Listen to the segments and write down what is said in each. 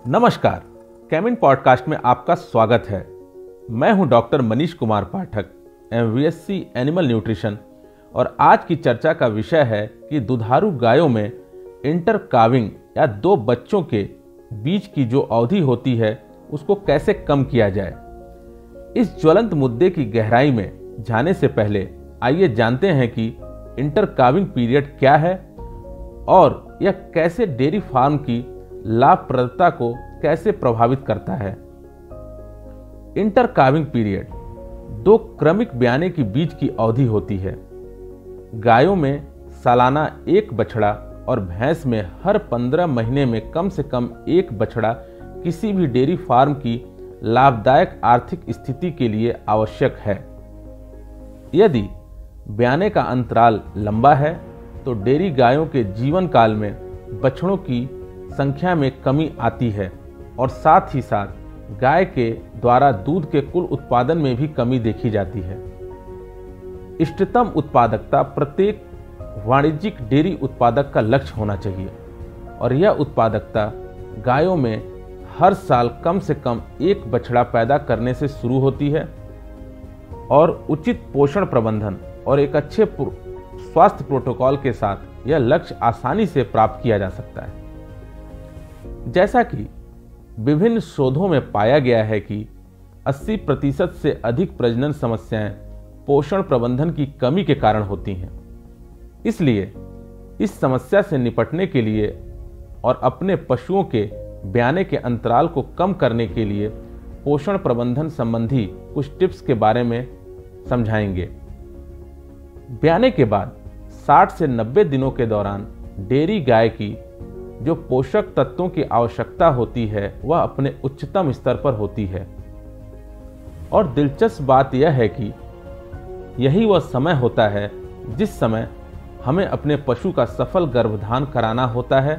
नमस्कार, कैमिन पॉडकास्ट में आपका स्वागत है। मैं हूं doctor Manish Kumar Pathak, MVSC animal nutrition, और आज की चर्चा का विषय है कि दुधारू गायों में इंटरकाविंग या दो बच्चों के बीच की जो अवधि होती है उसको कैसे कम किया जाए। इस ज्वलंत मुद्दे की गहराई में जाने से पहले आइए जानते हैं कि इंटरकाविंग पीरियड क्या है और यह कैसे डेयरी फार्म की लाभप्रदता को कैसे प्रभावित करता है। इंटरकाविंग पीरियड दो क्रमिक ब्याने के बीच की अवधि होती है। गायों में सालाना एक बछड़ा और भैंस में हर 15 महीने में कम से कम एक बछड़ा किसी भी डेयरी फार्म की लाभदायक आर्थिक स्थिति के लिए आवश्यक है। यदि ब्याने का अंतराल लंबा है तो डेयरी गायों के जीवन काल में बछड़ों की संख्या में कमी आती है और साथ ही साथ गाय के द्वारा दूध के कुल उत्पादन में भी कमी देखी जाती है। इष्टतम उत्पादकता प्रत्येक वाणिज्यिक डेयरी उत्पादक का लक्ष्य होना चाहिए और यह उत्पादकता गायों में हर साल कम से कम एक बछड़ा पैदा करने से शुरू होती है और उचित पोषण प्रबंधन और एक अच्छे स्वास्थ्य प्रोटोकॉल के साथ यह लक्ष्य आसानी से प्राप्त किया जा सकता है। जैसा कि विभिन्न शोधों में पाया गया है कि 80% से अधिक प्रजनन समस्याएं पोषण प्रबंधन की कमी के कारण होती हैं। इसलिए इस समस्या से निपटने के लिए और अपने पशुओं के ब्याने के अंतराल को कम करने के लिए पोषण प्रबंधन संबंधी कुछ टिप्स के बारे में समझाएंगे। ब्याने के बाद 60 से 90 दिनों के दौरान डेयरी गाय की जो पोषक तत्वों की आवश्यकता होती है वह अपने उच्चतम स्तर पर होती है। और दिलचस्प बात यह है कि यही वह समय होता है जिस समय हमें अपने पशु का सफल गर्भधान कराना होता है,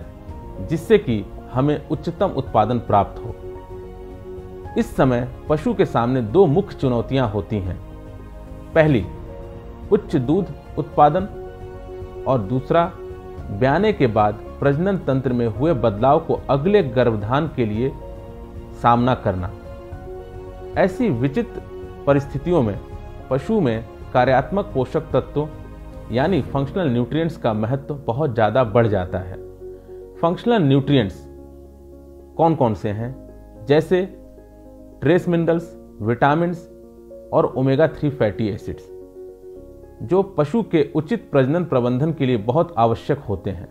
जिससे कि हमें उच्चतम उत्पादन प्राप्त हो। इस समय पशु के सामने दो मुख्य चुनौतियां होती हैं। पहली, उच्च दूध उत्पादन, और दूसरा, ब्याने के बाद प्रजनन तंत्र में हुए बदलाव को अगले गर्भधान के लिए सामना करना। ऐसी विचित्र परिस्थितियों में पशु में कार्यात्मक पोषक तत्वों यानी फंक्शनल न्यूट्रिएंट्स का महत्व बहुत ज़्यादा बढ़ जाता है। फंक्शनल न्यूट्रिएंट्स कौन कौन से हैं? जैसे ट्रेस मिनरल्स, विटामिन्स और ओमेगा 3 फैटी एसिड्स, जो पशु के उचित प्रजनन प्रबंधन के लिए बहुत आवश्यक होते हैं।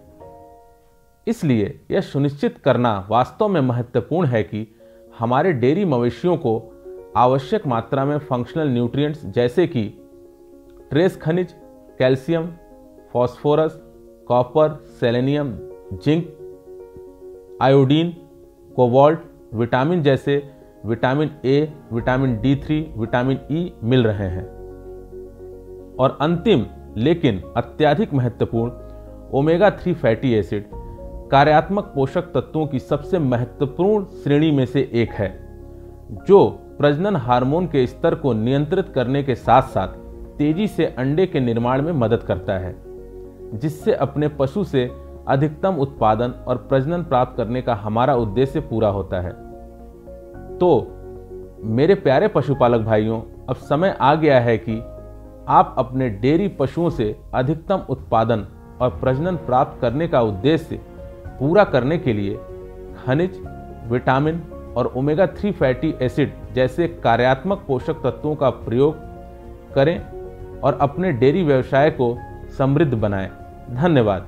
इसलिए यह सुनिश्चित करना वास्तव में महत्वपूर्ण है कि हमारे डेयरी मवेशियों को आवश्यक मात्रा में फंक्शनल न्यूट्रिएंट्स जैसे कि ट्रेस खनिज, calcium, phosphorus, copper, selenium, zinc, iodine, cobalt, vitamin जैसे vitamin A, vitamin D3, vitamin E मिल रहे हैं। और अंतिम लेकिन अत्यधिक महत्वपूर्ण ओमेगा 3 फैटी एसिड कार्यात्मक पोषक तत्वों की सबसे महत्वपूर्ण श्रेणी में से एक है, जो प्रजनन हार्मोन के स्तर को नियंत्रित करने के साथ साथ तेजी से अंडे के निर्माण में मदद करता है, जिससे अपने पशु से अधिकतम उत्पादन और प्रजनन प्राप्त करने का हमारा उद्देश्य पूरा होता है। तो मेरे प्यारे पशुपालक भाइयों, अब समय आ गया है कि आप अपने डेयरी पशुओं से अधिकतम उत्पादन और प्रजनन प्राप्त करने का उद्देश्य पूरा करने के लिए खनिज, विटामिन और ओमेगा 3 फैटी एसिड जैसे कार्यात्मक पोषक तत्वों का प्रयोग करें और अपने डेयरी व्यवसाय को समृद्ध बनाएं। धन्यवाद।